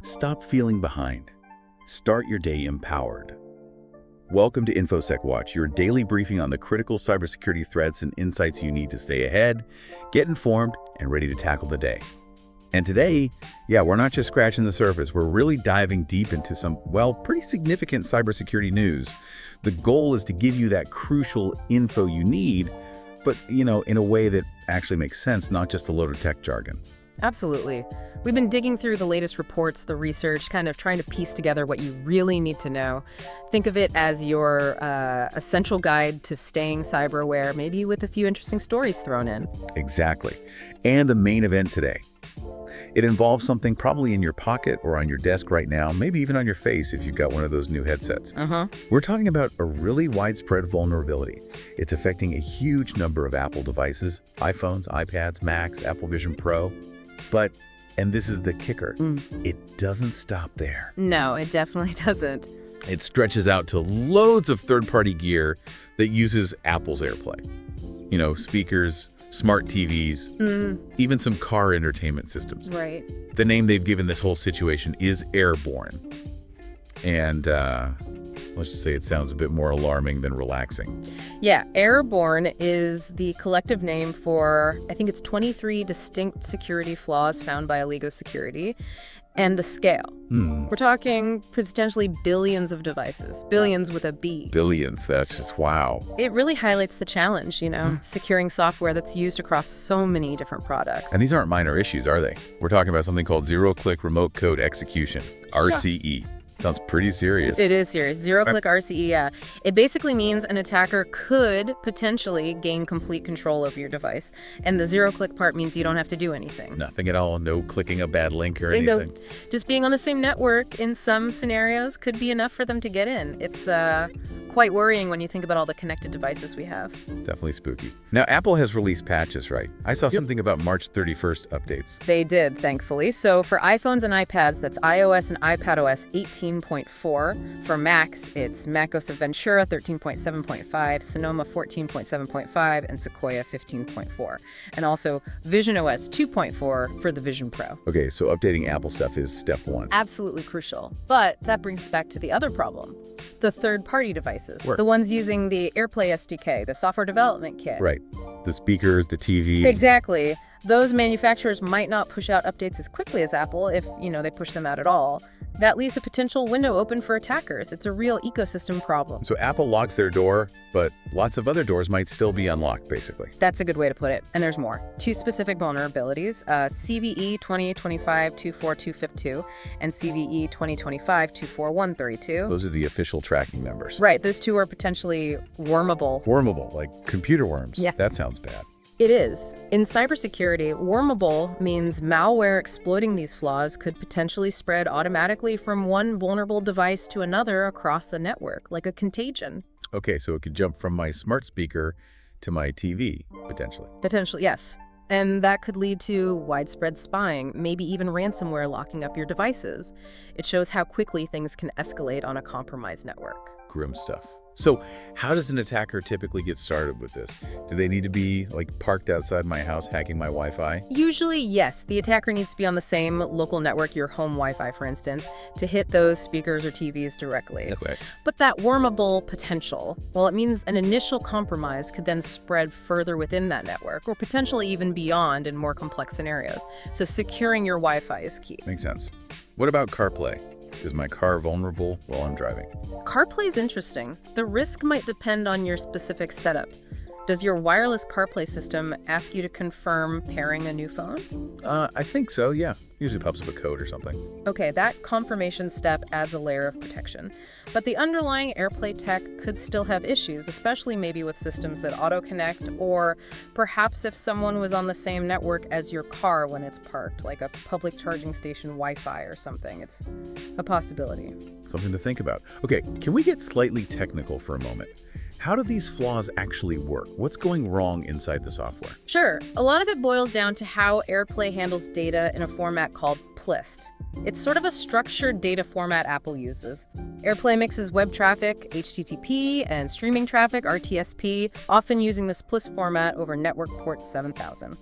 Stop feeling behind. Start your day empowered. Welcome to InfoSec Watch, your daily briefing on the critical cybersecurity threats and insights you need to stay ahead, get informed, and ready to tackle the day. And today, we're not just scratching the surface. We're really diving deep into some, pretty significant cybersecurity news. The goal is to give you that crucial info you need, but, in a way that actually makes sense, not just a load of tech jargon. Absolutely. We've been digging through the latest reports, the research, kind of trying to piece together what you really need to know. Think of it as your essential guide to staying cyber aware, maybe with a few interesting stories thrown in. Exactly. And the main event today. It involves something probably in your pocket or on your desk right now, maybe even on your face if you've got one of those new headsets. We're talking about a really widespread vulnerability. It's affecting a huge number of Apple devices, iPhones, iPads, Macs, Apple Vision Pro. But, and this is the kicker, it doesn't stop there. No, it definitely doesn't. It stretches out to loads of third-party gear that uses Apple's AirPlay. Speakers, smart TVs, even some car entertainment systems. Right. The name they've given this whole situation is AirBorne. And let's just say it sounds a bit more alarming than relaxing. Yeah, AirBorne is the collective name for, I think it's 23 distinct security flaws found by Allegro Security. And the scale. We're talking potentially billions of devices. Billions with a B. Billions, that's just wow. It really highlights the challenge, securing software that's used across so many different products. And these aren't minor issues, are they? We're talking about something called zero-click remote code execution, RCE. Sounds pretty serious. It is serious. Zero-click RCE, yeah. It basically means an attacker could potentially gain complete control over your device. And the zero-click part means you don't have to do anything. Nothing at all. No clicking a bad link or anything. Just being on the same network in some scenarios could be enough for them to get in. It's quite worrying when you think about all the connected devices we have. Definitely spooky. Now, Apple has released patches, right? I saw something about March 31st updates. They did, thankfully. So for iPhones and iPads, that's iOS and iPadOS 18.4. For Macs, it's macOS Ventura 13.7.5, Sonoma 14.7.5, and Sequoia 15.4. And also visionOS 2.4 for the Vision Pro. Okay, so updating Apple stuff is step one. Absolutely crucial. But that brings us back to the other problem. The third-party devices. The ones using the AirPlay SDK, the software development kit. Right. The speakers, the TV. Exactly. Those manufacturers might not push out updates as quickly as Apple if, they push them out at all. That leaves a potential window open for attackers. It's a real ecosystem problem. So Apple locks their door, but lots of other doors might still be unlocked, basically. That's a good way to put it. And there's more. Two specific vulnerabilities, CVE 2025-24252 and CVE 2025-24132. Those are the official tracking numbers. Right. Those two are potentially wormable. Wormable, like computer worms. Yeah. That sounds bad. It is. In cybersecurity, wormable means malware exploiting these flaws could potentially spread automatically from one vulnerable device to another across the network, like a contagion. Okay, so it could jump from my smart speaker to my TV, potentially. Potentially, yes. And that could lead to widespread spying, maybe even ransomware locking up your devices. It shows how quickly things can escalate on a compromised network. Grim stuff. So how does an attacker typically get started with this? Do they need to be parked outside my house hacking my Wi-Fi? Usually, yes. The attacker needs to be on the same local network, your home Wi-Fi, for instance, to hit those speakers or TVs directly. Okay. But that wormable potential, it means an initial compromise could then spread further within that network or potentially even beyond in more complex scenarios. So securing your Wi-Fi is key. Makes sense. What about CarPlay? Is my car vulnerable while I'm driving? CarPlay is interesting. The risk might depend on your specific setup. Does your wireless CarPlay system ask you to confirm pairing a new phone? I think so, yeah. Usually pops up a code or something. Okay, that confirmation step adds a layer of protection. But the underlying AirPlay tech could still have issues, especially maybe with systems that auto-connect, or perhaps if someone was on the same network as your car when it's parked, like a public charging station Wi-Fi or something. It's a possibility. Something to think about. Okay, can we get slightly technical for a moment? How do these flaws actually work? What's going wrong inside the software? Sure. A lot of it boils down to how AirPlay handles data in a format called PLIST. It's sort of a structured data format Apple uses. AirPlay mixes web traffic, HTTP, and streaming traffic, RTSP, often using this PLIST format over network port 7000.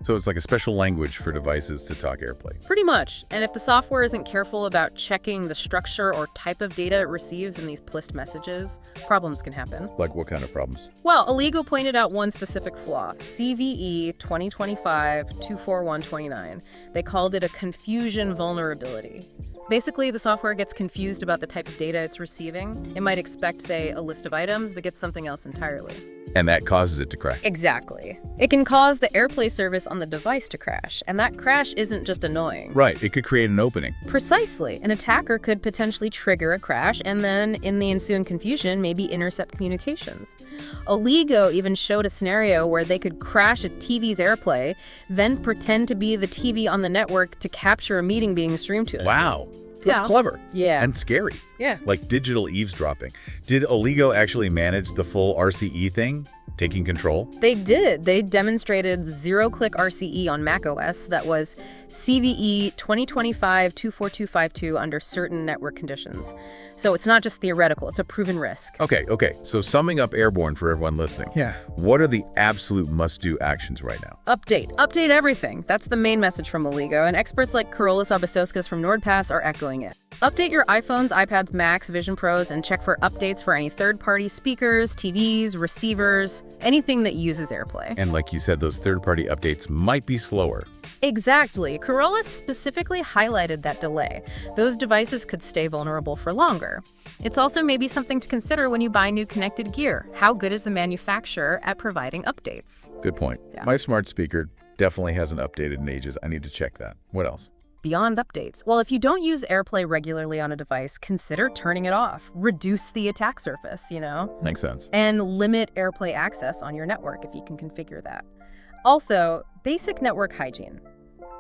So it's like a special language for devices to talk AirPlay. Pretty much. And if the software isn't careful about checking the structure or type of data it receives in these PLIST messages, problems can happen. Like what kind of problems? Well, Allego pointed out one specific flaw, CVE 2025-24129. They called it a confusion vulnerability. Basically, the software gets confused about the type of data it's receiving. It might expect, say, a list of items, but gets something else entirely. And that causes it to crash. Exactly. It can cause the AirPlay service on the device to crash, and that crash isn't just annoying. Right, it could create an opening. Precisely. An attacker could potentially trigger a crash and then, in the ensuing confusion, maybe intercept communications. Allego even showed a scenario where they could crash a TV's AirPlay, then pretend to be the TV on the network to capture a meeting being streamed to it. Wow. That's Yeah. clever. Yeah. And scary. Yeah. Like digital eavesdropping. Did Allego actually manage the full RCE thing? Taking control? They did. They demonstrated zero-click RCE on macOS that was CVE 2025-24252 under certain network conditions. So it's not just theoretical, it's a proven risk. Okay. So summing up AirBorne for everyone listening. Yeah. What are the absolute must-do actions right now? Update everything. That's the main message from Allego, and experts like Karolis Abasauskas from NordPass are echoing it. Update your iPhones, iPads, Macs, Vision Pros, and check for updates for any third-party speakers, TVs, receivers, anything that uses AirPlay. And like you said, those third-party updates might be slower. Exactly. Karolis specifically highlighted that delay. Those devices could stay vulnerable for longer. It's also maybe something to consider when you buy new connected gear. How good is the manufacturer at providing updates? Good point. Yeah. My smart speaker definitely hasn't updated in ages. I need to check that. What else? Beyond updates, well, if you don't use AirPlay regularly on a device, consider turning it off. Reduce the attack surface, Makes sense. and limit AirPlay access on your network if you can configure that. Also, basic network hygiene.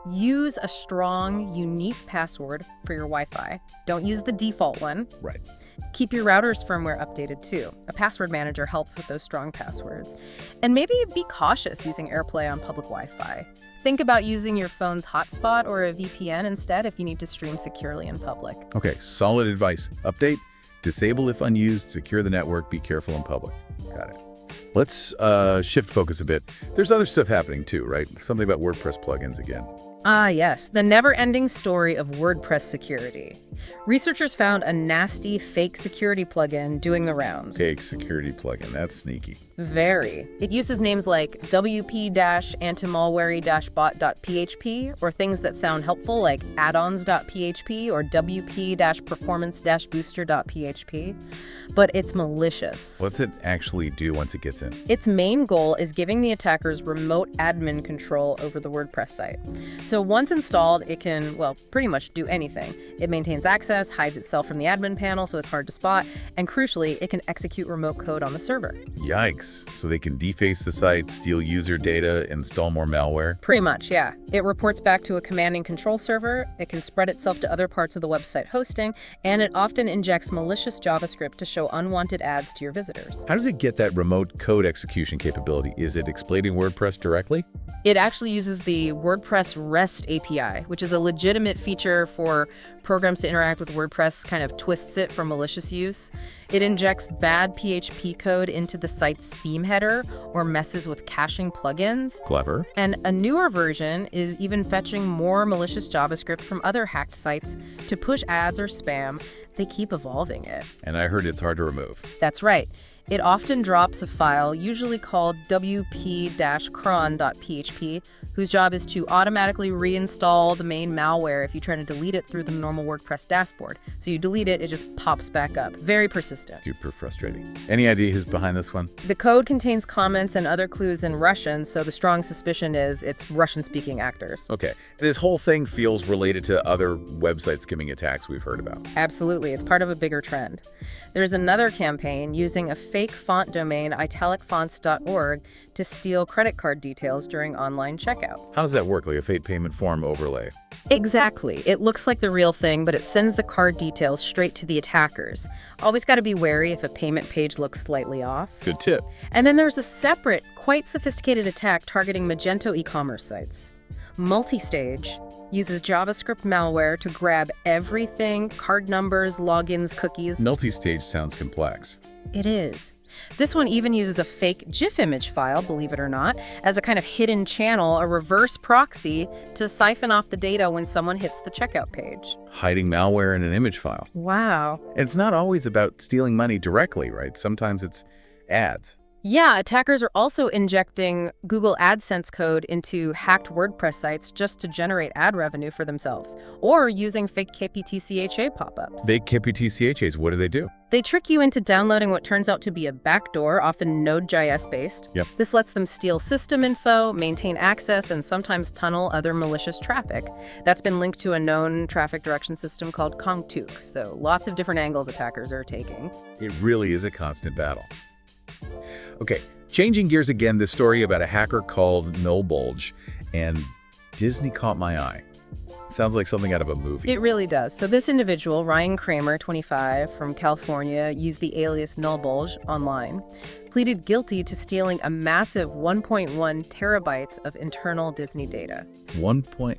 Use a strong, unique password for your Wi-Fi. Don't use the default one. Right. Keep your router's firmware updated too. A password manager helps with those strong passwords. And maybe be cautious using AirPlay on public Wi-Fi. Think about using your phone's hotspot or a VPN instead if you need to stream securely in public. Okay, solid advice. Update, disable if unused, secure the network, be careful in public. Got it. Let's shift focus a bit. There's other stuff happening too, right? Something about WordPress plugins again. Ah, yes, the never-ending story of WordPress security. Researchers found a nasty fake security plugin doing the rounds. Fake security plugin, that's sneaky. Very. It uses names like wp-antimalware-bot.php or things that sound helpful like addons.php or wp-performance-booster.php, but it's malicious. What's it actually do once it gets in? Its main goal is giving the attackers remote admin control over the WordPress site. So once installed, it can, well, pretty much do anything. It maintains access, hides itself from the admin panel so it's hard to spot, and crucially, it can execute remote code on the server. Yikes. So they can deface the site, steal user data, install more malware? Pretty much, yeah. It reports back to a command and control server, it can spread itself to other parts of the website hosting, and it often injects malicious JavaScript to show unwanted ads to your visitors. How does it get that remote code execution capability? Is it exploiting WordPress directly? It actually uses the WordPress REST API, which is a legitimate feature for programs to interact with WordPress, kind of twists it for malicious use. It injects bad PHP code into the site's theme header or messes with caching plugins. Clever. And a newer version is even fetching more malicious JavaScript from other hacked sites to push ads or spam. They keep evolving it. And I heard it's hard to remove. That's right. It often drops a file, usually called wp-cron.php, whose job is to automatically reinstall the main malware if you try to delete it through the normal WordPress dashboard. So you delete it, it just pops back up. Very persistent. Super frustrating. Any idea who's behind this one? The code contains comments and other clues in Russian, so the strong suspicion is it's Russian-speaking actors. Okay. This whole thing feels related to other website skimming attacks we've heard about. Absolutely. It's part of a bigger trend. There's another campaign using a fake font domain, italicfonts.org, to steal credit card details during online checkout. How does that work, like a fake payment form overlay? Exactly. It looks like the real thing, but it sends the card details straight to the attackers. Always got to be wary if a payment page looks slightly off. Good tip. And then there's a separate, quite sophisticated attack targeting Magento e-commerce sites. Multistage uses JavaScript malware to grab everything, card numbers, logins, cookies. Multi-stage sounds complex. It is. This one even uses a fake GIF image file, believe it or not, as a kind of hidden channel, a reverse proxy, to siphon off the data when someone hits the checkout page. Hiding malware in an image file. Wow. And it's not always about stealing money directly, right? Sometimes it's ads. Yeah, attackers are also injecting Google AdSense code into hacked WordPress sites just to generate ad revenue for themselves, or using fake KPTCHA pop-ups. Fake KPTCHAs, what do? They trick you into downloading what turns out to be a backdoor, often Node.js-based. Yep. This lets them steal system info, maintain access, and sometimes tunnel other malicious traffic. That's been linked to a known traffic direction system called commute. So lots of different angles attackers are taking. It really is a constant battle. Okay, changing gears again, this story about a hacker called NoBulge, and Disney caught my eye. Sounds like something out of a movie. It really does. So this individual, Ryan Kramer, 25, from California, used the alias NoBulge online, pleaded guilty to stealing a massive 1.1 terabytes of internal Disney data. 1.1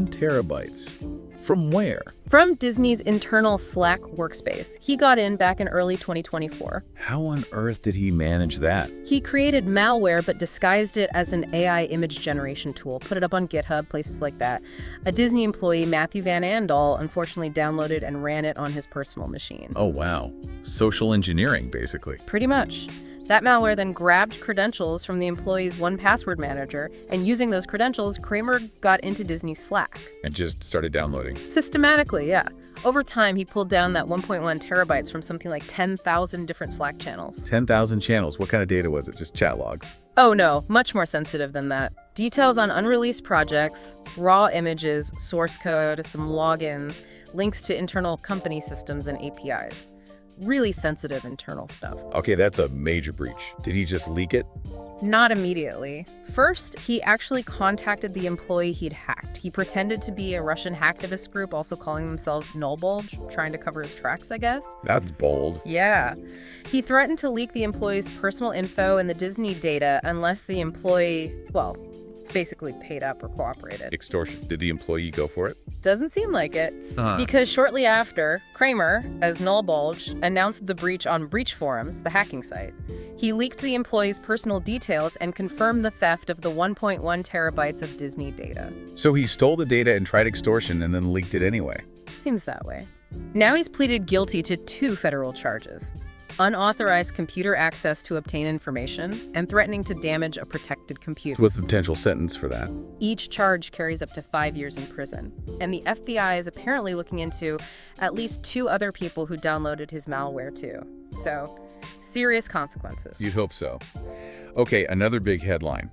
terabytes. From where? From Disney's internal Slack workspace. He got in back in early 2024. How on earth did he manage that? He created malware but disguised it as an AI image generation tool, put it up on GitHub, places like that. A Disney employee, Matthew Van Andel, unfortunately downloaded and ran it on his personal machine. Oh, wow. Social engineering, basically. Pretty much. That malware then grabbed credentials from the employee's 1Password manager, and using those credentials, Kramer got into Disney's Slack. And just started downloading. Systematically, yeah. Over time, he pulled down that 1.1 terabytes from something like 10,000 different Slack channels. 10,000 channels. What kind of data was it? Just chat logs? Oh no, much more sensitive than that. Details on unreleased projects, raw images, source code, some logins, links to internal company systems and APIs. Really sensitive internal stuff. Okay, that's a major breach. Did he just leak it? Not immediately. First, he actually contacted the employee he'd hacked. He pretended to be a Russian hacktivist group, also calling themselves NoBulge, trying to cover his tracks, I guess. That's bold. Yeah. He threatened to leak the employee's personal info and the Disney data unless the employee, well, basically paid up or cooperated. Extortion. Did the employee go for it? Doesn't seem like it. Because shortly after, Kramer, as NoBulge, announced the breach on Breach Forums, the hacking site. He leaked the employee's personal details and confirmed the theft of the 1.1 terabytes of Disney data. So he stole the data and tried extortion and then leaked it anyway. Seems that way. Now he's pleaded guilty to 2 federal charges: unauthorized computer access to obtain information, and threatening to damage a protected computer. With a potential sentence for that. Each charge carries up to 5 years in prison. And the FBI is apparently looking into at least 2 other people who downloaded his malware too. So, serious consequences. You'd hope so. Okay, another big headline.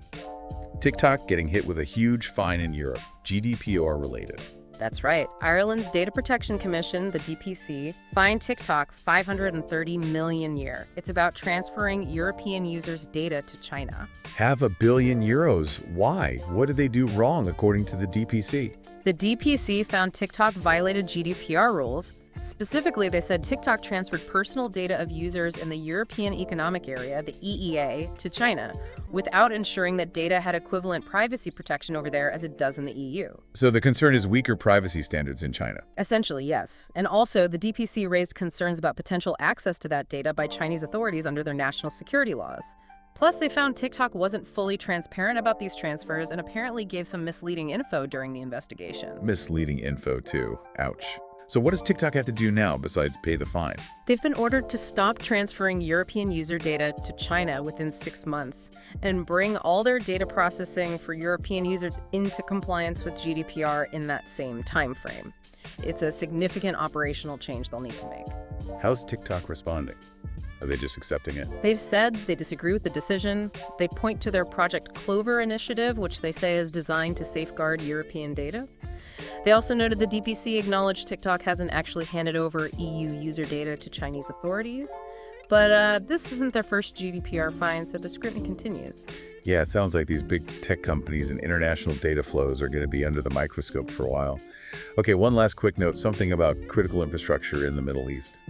TikTok getting hit with a huge fine in Europe, GDPR related. That's right. Ireland's Data Protection Commission, the DPC, fined TikTok $530 million a year. It's about transferring European users' data to China. €500 million. Why? What did they do wrong, according to the DPC? The DPC found TikTok violated GDPR rules. Specifically, they said TikTok transferred personal data of users in the European Economic Area, the EEA, to China, without ensuring that data had equivalent privacy protection over there as it does in the EU. So the concern is weaker privacy standards in China. Essentially, yes. And also, the DPC raised concerns about potential access to that data by Chinese authorities under their national security laws. Plus, they found TikTok wasn't fully transparent about these transfers and apparently gave some misleading info during the investigation. Misleading info, too. Ouch. So what does TikTok have to do now besides pay the fine? They've been ordered to stop transferring European user data to China within 6 months and bring all their data processing for European users into compliance with GDPR in that same time frame. It's a significant operational change they'll need to make. How's TikTok responding? Are they just accepting it? They've said they disagree with the decision. They point to their Project Clover initiative, which they say is designed to safeguard European data. They also noted the DPC acknowledged TikTok hasn't actually handed over EU user data to Chinese authorities. But this isn't their first GDPR fine, so the scrutiny continues. Yeah, it sounds like these big tech companies and international data flows are going to be under the microscope for a while. Okay, one last quick note, something about critical infrastructure in the Middle East.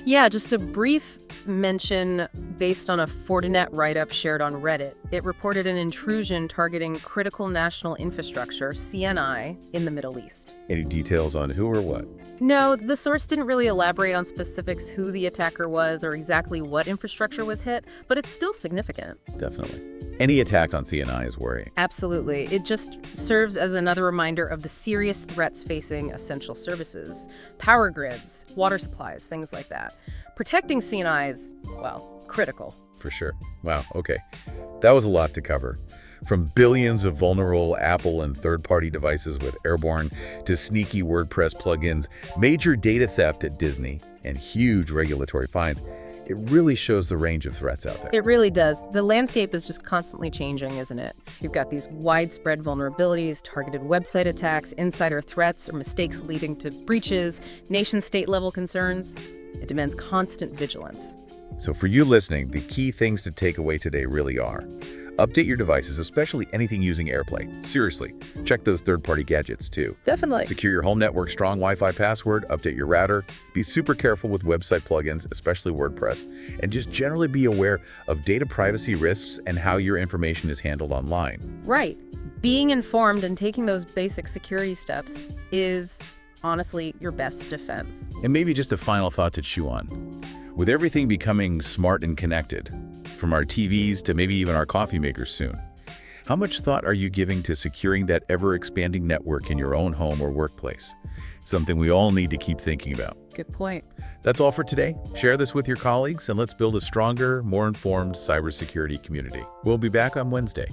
Yeah, just a brief mention based on a Fortinet write-up shared on Reddit. It reported an intrusion targeting critical national infrastructure, CNI, in the Middle East. Any details on who or what? No, the source didn't really elaborate on specifics who the attacker was or exactly what infrastructure was hit, but it's still significant. Definitely. Any attack on CNI is worrying. Absolutely. It just serves as another reminder of the serious threats facing essential services, power grids, water supplies, things like that. Protecting CNI is, well, critical. For sure. Wow, okay. That was a lot to cover. From billions of vulnerable Apple and third-party devices with AirBorne to sneaky WordPress plugins, major data theft at Disney, and huge regulatory fines, it really shows the range of threats out there. It really does. The landscape is just constantly changing, isn't it? You've got these widespread vulnerabilities, targeted website attacks, insider threats, or mistakes leading to breaches, nation-state level concerns. It demands constant vigilance. So for you listening, the key things to take away today really are: update your devices, especially anything using AirPlay. Seriously, check those third-party gadgets too. Definitely. Secure your home network, strong Wi-Fi password, update your router, be super careful with website plugins, especially WordPress, and just generally be aware of data privacy risks and how your information is handled online. Right. Being informed and taking those basic security steps is honestly your best defense. And maybe just a final thought to chew on. With everything becoming smart and connected, from our TVs to maybe even our coffee makers soon, how much thought are you giving to securing that ever-expanding network in your own home or workplace? It's something we all need to keep thinking about. Good point. That's all for today. Share this with your colleagues and let's build a stronger, more informed cybersecurity community. We'll be back on Wednesday.